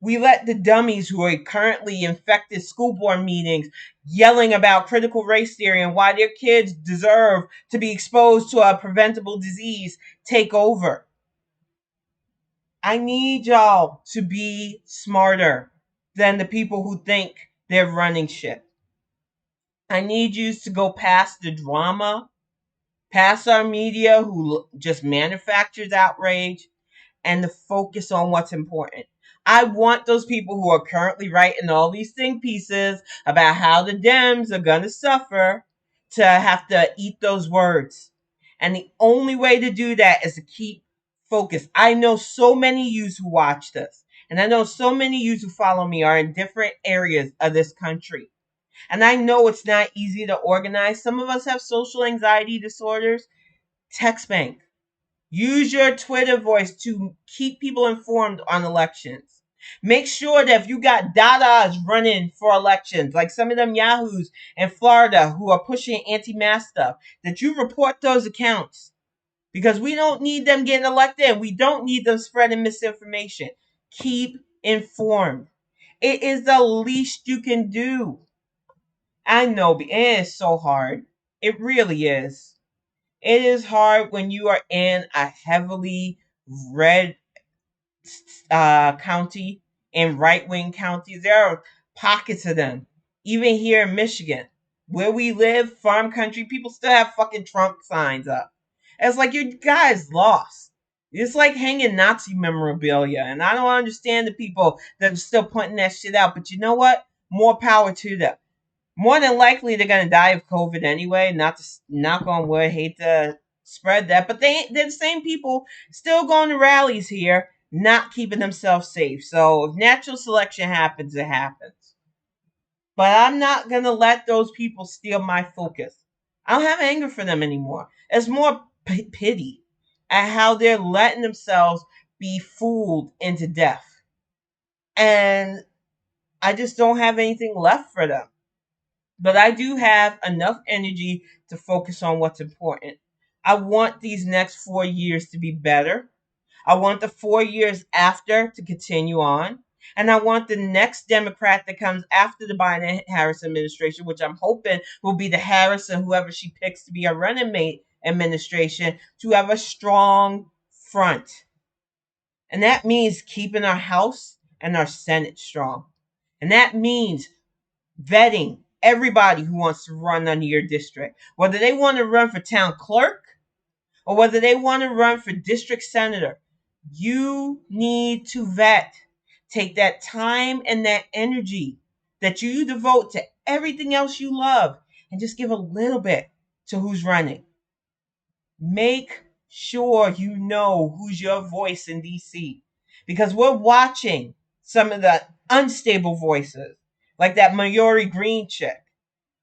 we let the dummies who are currently infected school board meetings yelling about critical race theory and why their kids deserve to be exposed to a preventable disease take over. I need y'all to be smarter than the people who think they're running shit. I need you to go past the drama, past our media who just manufactures outrage, and to focus on what's important. I want those people who are currently writing all these think pieces about how the Dems are going to suffer to have to eat those words. And the only way to do that is to keep focused. I know so many yous who watch this, and I know so many yous who follow me are in different areas of this country. And I know it's not easy to organize. Some of us have social anxiety disorders. Text bank. Use your Twitter voice to keep people informed on elections. Make sure that if you got Dadas running for elections, like some of them yahoos in Florida who are pushing anti-mask stuff, that you report those accounts. Because we don't need them getting elected and we don't need them spreading misinformation. Keep informed. It is the least you can do. I know it is so hard. It really is. It is hard when you are in a heavily red county and right wing counties. There are pockets of them. Even here in Michigan, where we live, farm country, people still have fucking Trump signs up. It's like you guys lost. It's like hanging Nazi memorabilia. And I don't understand the people that are still pointing that shit out. But you know what? More power to them. More than likely, they're gonna die of COVID anyway. Not to knock on wood, hate to spread that, but they're the same people still going to rallies here, not keeping themselves safe. So if natural selection happens, it happens. But I'm not gonna let those people steal my focus. I don't have anger for them anymore. It's more pity at how they're letting themselves be fooled into death, and I just don't have anything left for them. But I do have enough energy to focus on what's important. I want these next 4 years to be better. I want the 4 years after to continue on. And I want the next Democrat that comes after the Biden Harris administration, which I'm hoping will be the Harris and whoever she picks to be a running mate administration, to have a strong front. And that means keeping our House and our Senate strong. And that means vetting everybody who wants to run under your district, whether they want to run for town clerk or whether they want to run for district senator. You need to vet. Take that time and that energy that you devote to everything else you love and just give a little bit to who's running. Make sure you know who's your voice in DC, because we're watching some of the unstable voices, like that Maori Green chick.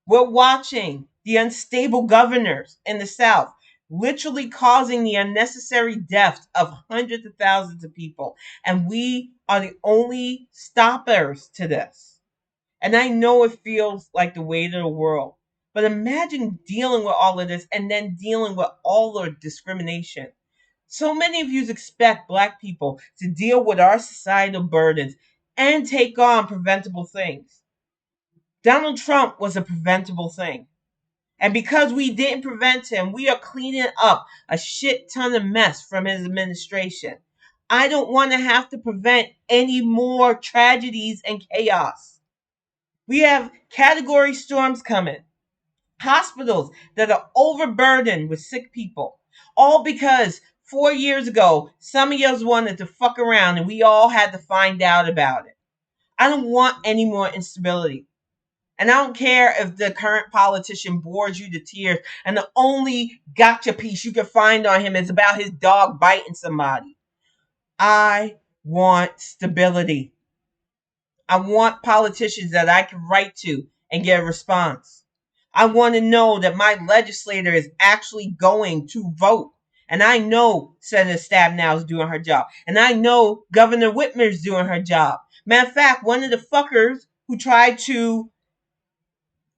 We're watching the unstable governors in the South literally causing the unnecessary deaths of hundreds of thousands of people. And we are the only stoppers to this. And I know it feels like the weight of the world. But imagine dealing with all of this and then dealing with all the discrimination. So many of you expect Black people to deal with our societal burdens and take on preventable things. Donald Trump was a preventable thing. And because we didn't prevent him, we are cleaning up a shit ton of mess from his administration. I don't want to have to prevent any more tragedies and chaos. We have category storms coming, hospitals that are overburdened with sick people, all because 4 years ago, some of us wanted to fuck around and we all had to find out about it. I don't want any more instability. And I don't care if the current politician bores you to tears and the only gotcha piece you can find on him is about his dog biting somebody. I want stability. I want politicians that I can write to and get a response. I want to know that my legislator is actually going to vote. And I know Senator Stabenow is doing her job. And I know Governor Whitmer is doing her job. Matter of fact, one of the fuckers who tried to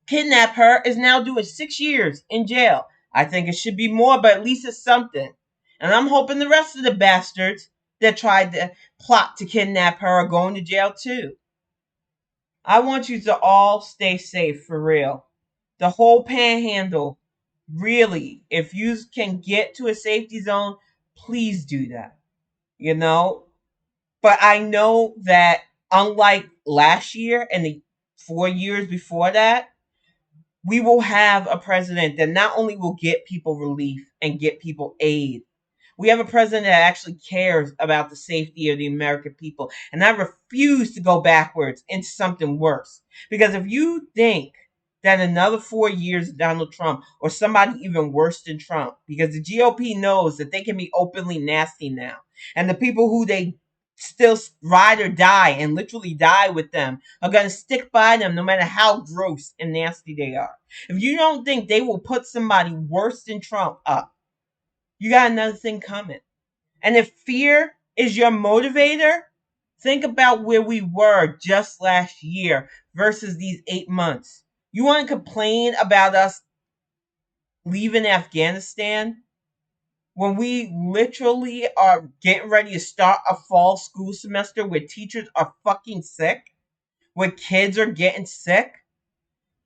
kidnap her is now doing 6 years in jail. I think it should be more, but at least it's something. And I'm hoping the rest of the bastards that tried to plot to kidnap her are going to jail too. I want you to all stay safe for real. The whole panhandle, really, if you can get to a safety zone, please do that. You know? But I know that unlike last year and the 4 years before that, we will have a president that not only will get people relief and get people aid, we have a president that actually cares about the safety of the American people. And I refuse to go backwards into something worse. Because if you think that another 4 years of Donald Trump or somebody even worse than Trump, because the GOP knows that they can be openly nasty now. And the people who they still ride or die and literally die with them are going to stick by them no matter how gross and nasty they are. If you don't think they will put somebody worse than Trump up, you got another thing coming. And if fear is your motivator, think about where we were just last year versus these 8 months. You want to complain about us leaving Afghanistan when we literally are getting ready to start a fall school semester where teachers are fucking sick, where kids are getting sick?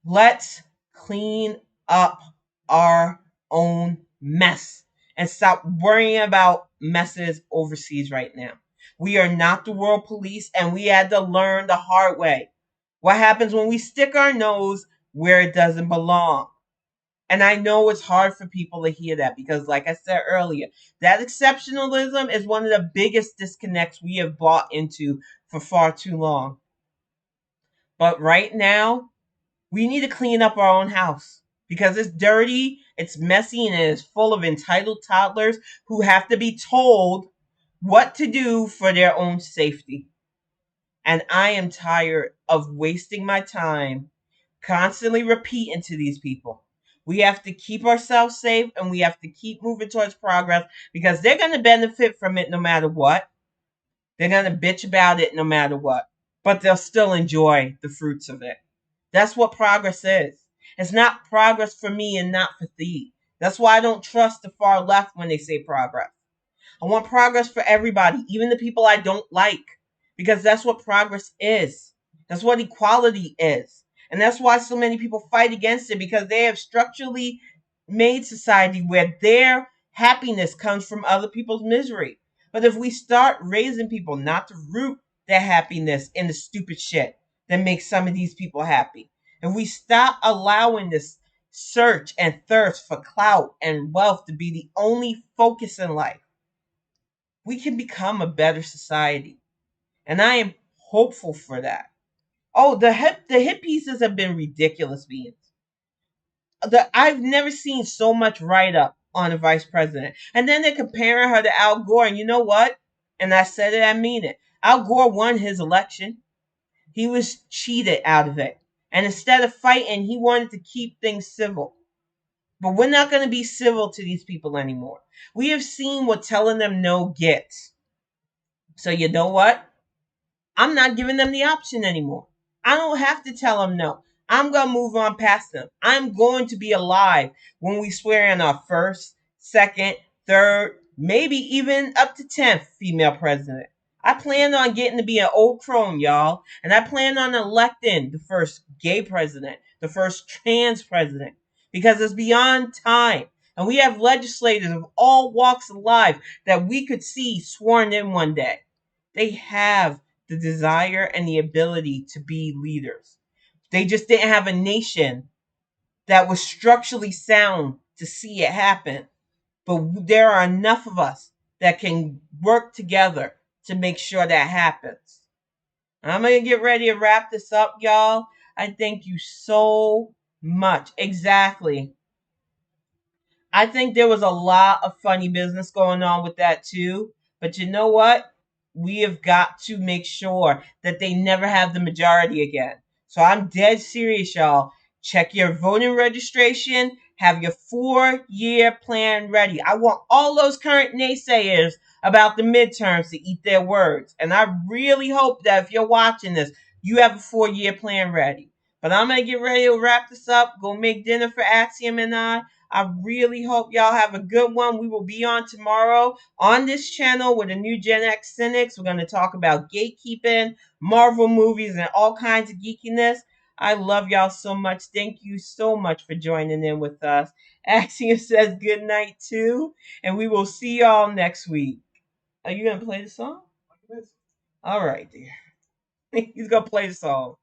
Let's clean up our own mess and stop worrying about messes overseas right now. We are not the world police, and we had to learn the hard way what happens when we stick our nose where it doesn't belong. And I know it's hard for people to hear that because, like I said earlier, that exceptionalism is one of the biggest disconnects we have bought into for far too long. But right now, we need to clean up our own house because it's dirty, it's messy, and it is full of entitled toddlers who have to be told what to do for their own safety. And I am tired of wasting my time constantly repeating to these people. We have to keep ourselves safe and we have to keep moving towards progress because they're going to benefit from it no matter what. They're going to bitch about it no matter what, but they'll still enjoy the fruits of it. That's what progress is. It's not progress for me and not for thee. That's why I don't trust the far left when they say progress. I want progress for everybody, even the people I don't like, because that's what progress is. That's what equality is. And that's why so many people fight against it, because they have structurally made society where their happiness comes from other people's misery. But if we start raising people not to root their happiness in the stupid shit that makes some of these people happy, if we stop allowing this search and thirst for clout and wealth to be the only focus in life, we can become a better society. And I am hopeful for that. Oh, the hit pieces have been ridiculous, beings. I've never seen so much write up on a vice president. And then they're comparing her to Al Gore. And you know what? And I said it, I mean it. Al Gore won his election. He was cheated out of it. And instead of fighting, he wanted to keep things civil. But we're not going to be civil to these people anymore. We have seen what telling them no gets. So you know what? I'm not giving them the option anymore. I don't have to tell them no. I'm going to move on past them. I'm going to be alive when we swear in our first, second, third, maybe even up to 10th female president. I plan on getting to be an old crone, y'all. And I plan on electing the first gay president, the first trans president, because it's beyond time. And we have legislators of all walks of life that we could see sworn in one day. They have the desire and the ability to be leaders. They just didn't have a nation that was structurally sound to see it happen. But there are enough of us that can work together to make sure that happens. I'm going to get ready to wrap this up, y'all. I thank you so much. Exactly. I think there was a lot of funny business going on with that too. But you know what? We have got to make sure that they never have the majority again. So I'm dead serious, y'all. Check your voting registration. Have your 4-year plan ready. I want all those current naysayers about the midterms to eat their words. And I really hope that if you're watching this, you have a 4-year plan ready. But I'm gonna get ready to wrap this up. Go make dinner for Axiom and I. I really hope y'all have a good one. We will be on tomorrow on this channel with a new Gen X Cynics. We're gonna talk about gatekeeping, Marvel movies, and all kinds of geekiness. I love y'all so much. Thank you so much for joining in with us. Axiom says good night too, and we will see y'all next week. Are you gonna play the song? All right, dear. He's gonna play the song.